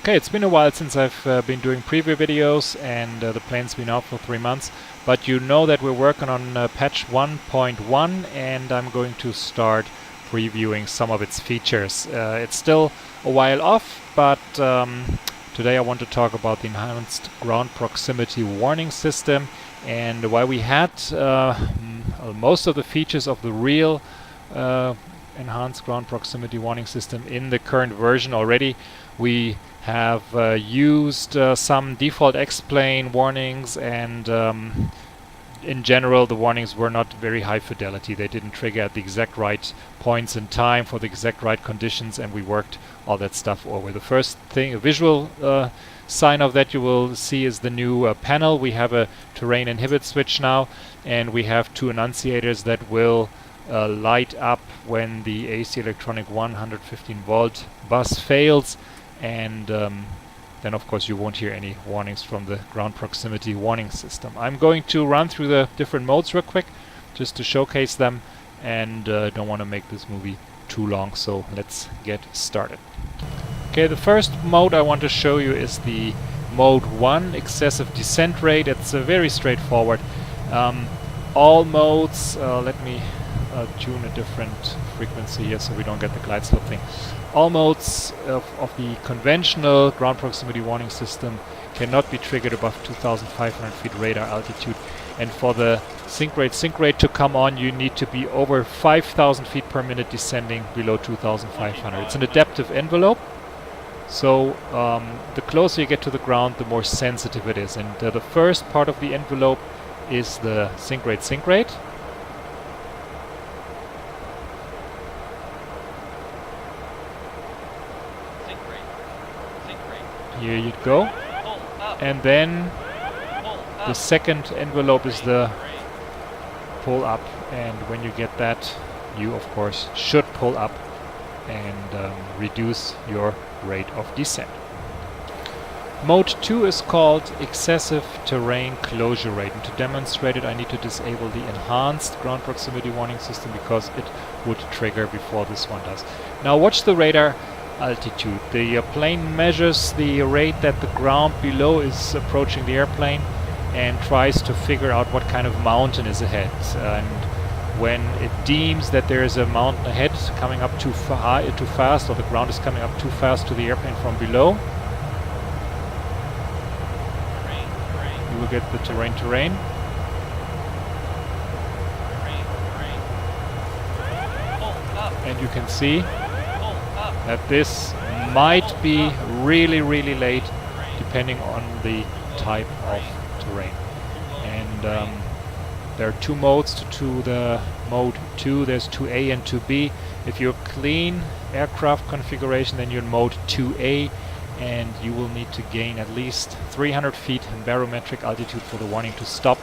Okay, it's been a while since I've been doing preview videos, and the plane's been out for 3 months, but you know that we're working on patch 1.1, and I'm going to start previewing some of its features. It's still a while off, but today I want to talk about the enhanced ground proximity warning system. And while we had most of the features of the real enhanced ground proximity warning system in the current version already, we have used some default X-plane warnings, and in general the warnings were not very high fidelity. They didn't trigger at the exact right points in time for the exact right conditions, and we worked all that stuff over. The first thing, a visual sign of that you will see, is the new panel. We have a terrain inhibit switch now, and we have two annunciators that will light up when the AC electronic 115 volt bus fails, and then of course you won't hear any warnings from the ground proximity warning system. I'm going to run through the different modes real quick just to showcase them, and don't want to make this movie too long, so let's get started. Okay, the first mode I want to show you is the mode 1, excessive descent rate. It's very straightforward. All modes, let me tune a different frequency here so we don't get the glide slope thing. All modes of the conventional ground proximity warning system cannot be triggered above 2,500 feet radar altitude, and for the sync rate to come on, you need to be over 5,000 feet per minute descending below 2,500. It's an adaptive envelope, so the closer you get to the ground, the more sensitive it is. And the first part of the envelope is the sync rate. Here you go. And then the second envelope is the pull up, and when you get that, you of course should pull up and reduce your rate of descent. Mode 2 is called excessive terrain closure rate, and to demonstrate it I need to disable the enhanced ground proximity warning system because it would trigger before this one does. Now watch the radar altitude. The plane measures the rate that the ground below is approaching the airplane and tries to figure out what kind of mountain is ahead. And when it deems that there is a mountain ahead coming up too fast, or the ground is coming up too fast to the airplane from below, you will get the terrain. And you can see that this might be really late depending on the type of terrain. And there are two modes to the mode 2. There's 2A and 2B. If you're clean aircraft configuration, then you're in mode 2A, and you will need to gain at least 300 feet in barometric altitude for the warning to stop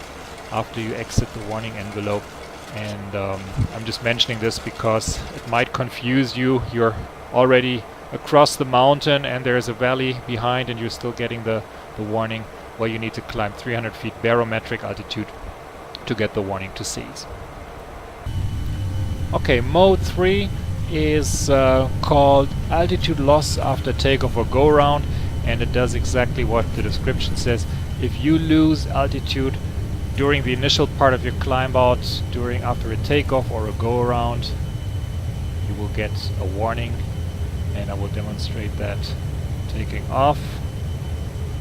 after you exit the warning envelope. And I'm just mentioning this because it might confuse you. You're already across the mountain and there's a valley behind, and you're still getting the warning. Well, you need to climb 300 feet barometric altitude to get the warning to cease. Okay, mode 3 is called altitude loss after takeoff or go around, and it does exactly what the description says. If you lose altitude during the initial part of your climb out, after a takeoff or a go around, you will get a warning. And I will demonstrate that taking off.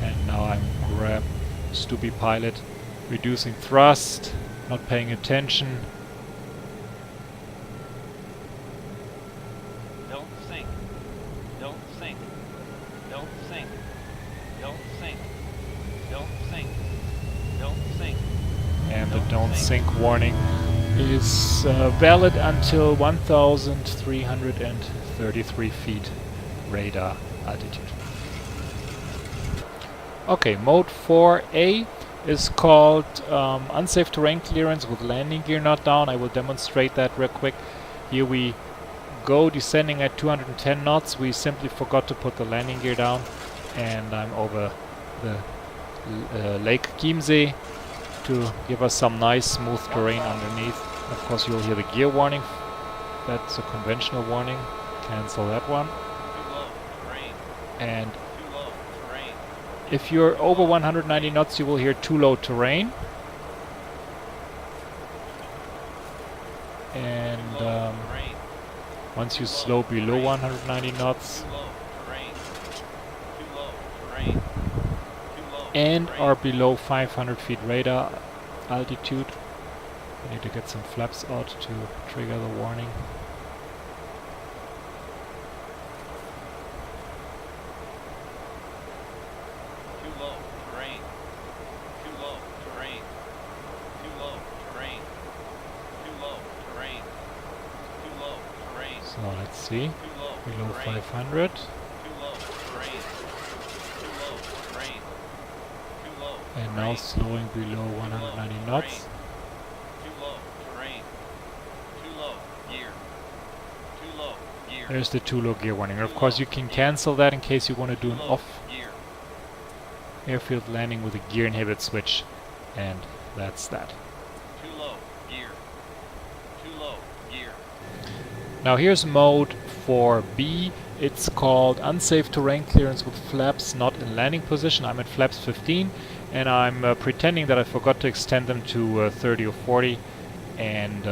And now I'm Stupid pilot, reducing thrust, not paying attention. Don't sink. Don't sink. Don't sink. Don't sink. Don't sink. Don't sink. And the don't sink warning is valid until 1,333 feet radar altitude. Okay, mode 4A is called unsafe terrain clearance with landing gear not down. I will demonstrate that real quick. Here we go descending at 210 knots. We simply forgot to put the landing gear down, and I'm over the Lake Chiemsee to give us some nice smooth terrain underneath. Of course you'll hear the gear warning. That's a conventional warning. Cancel that one. And If you're over 190 knots, you will hear too low terrain. And once you slow below 190 knots and are below 500 feet radar altitude, you need to get some flaps out to trigger the warning. So let's see, below 500. And now slowing below 190 knots. There's the too low gear warning. Of course you can cancel that in case you want to do an off airfield landing with a gear inhibit switch, and that's that. Now here's mode 4B. It's called unsafe terrain clearance with flaps not in landing position. I'm at flaps 15 and I'm pretending that I forgot to extend them to 30 or 40, and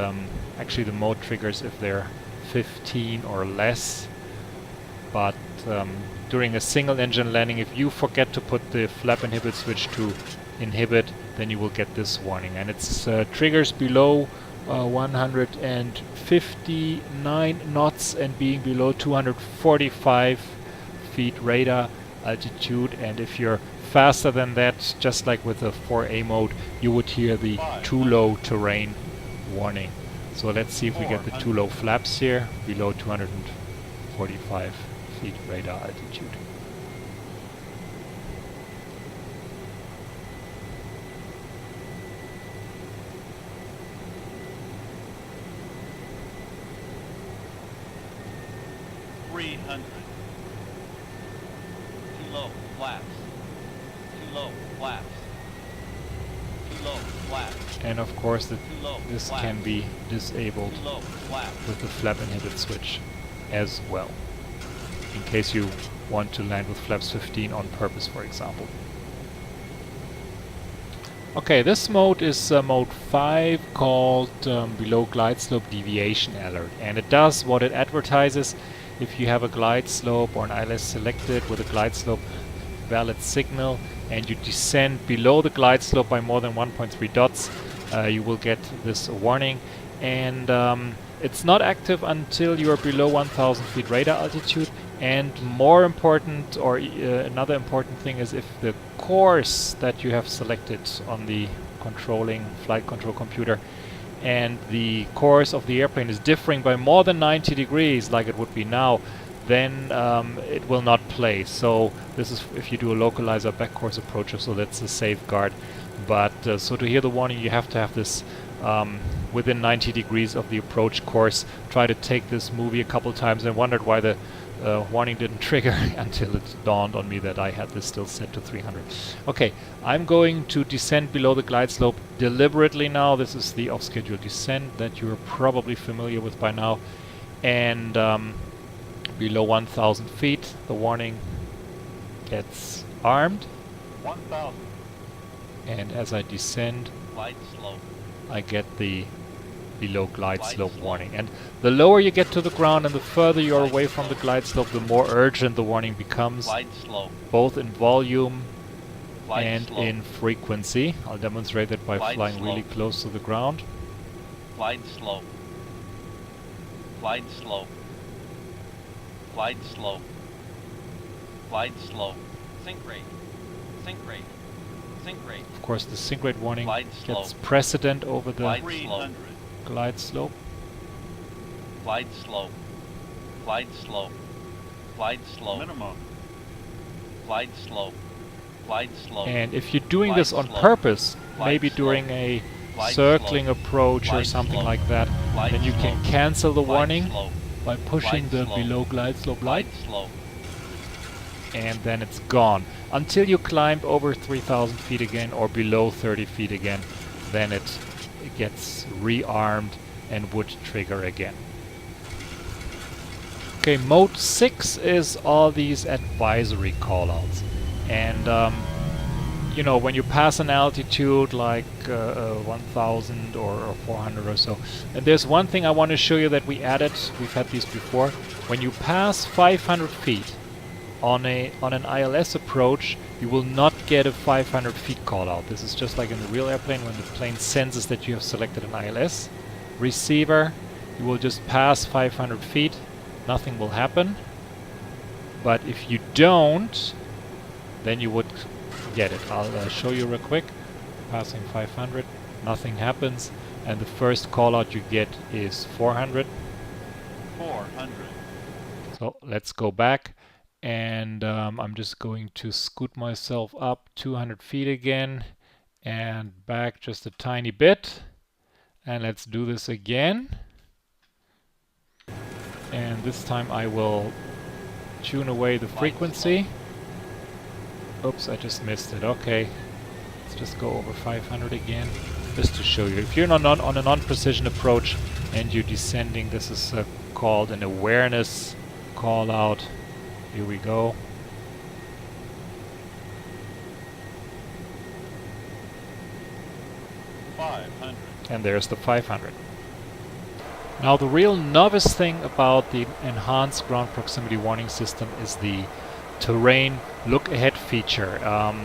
actually the mode triggers if they're 15 or less, but during a single engine landing, if you forget to put the flap inhibit switch to inhibit, then you will get this warning, and it's triggers below 159 knots and being below 245 feet radar altitude. And if you're faster than that, just like with the 4A mode, you would hear the too low terrain warning. So let's see if we get the too low flaps here, below 245 feet radar altitude. Too low, flaps. Too low, flaps. Too low, flaps. And of course this flaps. can be disabled Too low, flaps. with the flap inhibit switch as well, in case you want to land with flaps 15 on purpose, for example. Okay, this mode is mode 5, called below glide slope deviation alert, and it does what it advertises. If you have a glide slope or an ILS selected with a glide slope valid signal and you descend below the glide slope by more than 1.3 dots, you will get this warning. And it's not active until you are below 1000 feet radar altitude. And more important, or another important thing, is if the course that you have selected on the flight control computer and the course of the airplane is differing by more than 90 degrees, like it would be now, then it will not play. So this is if you do a localizer back course approach, so that's a safeguard. But so to hear the warning, you have to have this within 90 degrees of the approach course. Try to take this movie a couple times and wondered why the warning didn't trigger until it dawned on me that I had this still set to 300. Okay, I'm going to descend below the glide slope deliberately now. This is the off-schedule descent that you're probably familiar with by now. And below 1000 feet, the warning gets armed. 1000. And as I descend, Glide slope. I get the below glide slope warning. And the lower you get to the ground and the further you're away from the glide slope, the more urgent the warning becomes, Glide slope. both in volume Glide and slope. in frequency. I'll demonstrate that by Glide flying really slope. close to the ground. Glide slope. Glide slope. Glide slope. Glide slope. Sink rate. Sink rate. Sink rate. Of course, the sink rate warning Glide gets slope. precedent over the Glide slope. glide slope. Glide slope. Glide slope. Glide slope. Minimum. Glide slope. Glide slope. And if you're doing Glide this on slope. purpose, Glide maybe slope. during a Glide circling slope. approach or Glide something slope. like that, Glide then you can slope. cancel the Glide warning slope. by pushing Glide the slope. below glide slope light, Glide slope. and then it's gone. Until you climb over 3000 feet again or below 30 feet again, then it gets rearmed and would trigger again. Okay, mode 6 is all these advisory callouts. And you know, when you pass an altitude like 1000 or 400 or so. And there's one thing I want to show you that we added. We've had these before. When you pass 500 feet on an ILS approach, you will not get a 500 feet call out. This is just like in the real airplane when the plane senses that you have selected an ILS receiver. You will just pass 500 feet, nothing will happen. But if you don't, then you would get it. I'll show you real quick. Passing 500, nothing happens, and the first call out you get is 400. 400. So let's go back, and I'm just going to scoot myself up 200 feet again and back just a tiny bit, and let's do this again. And this time I will tune away the frequency. Oops, I just missed it. Okay, let's just go over 500 again, just to show you. If you're on a non-precision approach and you're descending, this is called an awareness call out. Here we go. And there's the 500. Now the real novice thing about the enhanced ground proximity warning system is the terrain look ahead feature,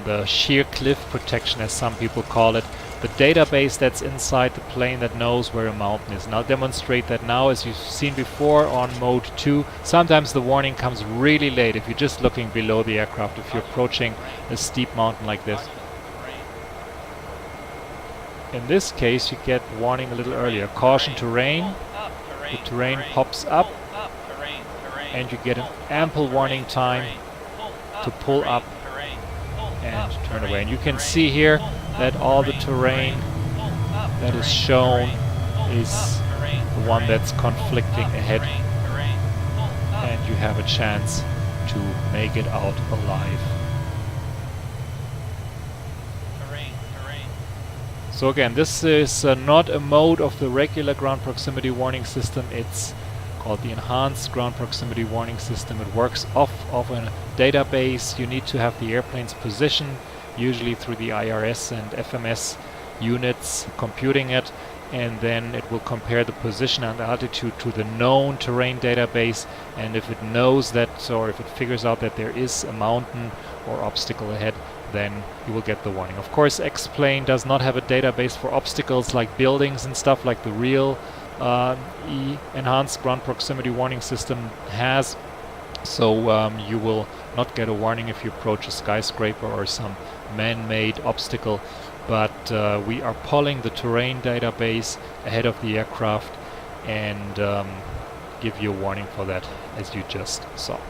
the sheer cliff protection as some people call it, the database that's inside the plane that knows where a mountain is. And I'll demonstrate that now. As you've seen before on mode 2, sometimes the warning comes really late if you're just looking below the aircraft, if you're approaching a steep mountain like this. In this case you get warning a little earlier. Caution terrain. The terrain pops up and you get an ample warning time to pull up and turn away. And you can see here that all the terrain that is shown is the one that's conflicting ahead, and you have a chance to make it out alive. So again, this is not a mode of the regular ground proximity warning system. It's called the enhanced ground proximity warning system. It works off of a database. You need to have the airplane's position, usually through the IRS and FMS units computing it, and then it will compare the position and altitude to the known terrain database, and if it knows that, or if it figures out that there is a mountain or obstacle ahead, then you will get the warning. Of course, X-Plane does not have a database for obstacles like buildings and stuff like the real enhanced ground proximity warning system has. So you will not get a warning if you approach a skyscraper or some man-made obstacle. But we are pulling the terrain database ahead of the aircraft and give you a warning for that, as you just saw.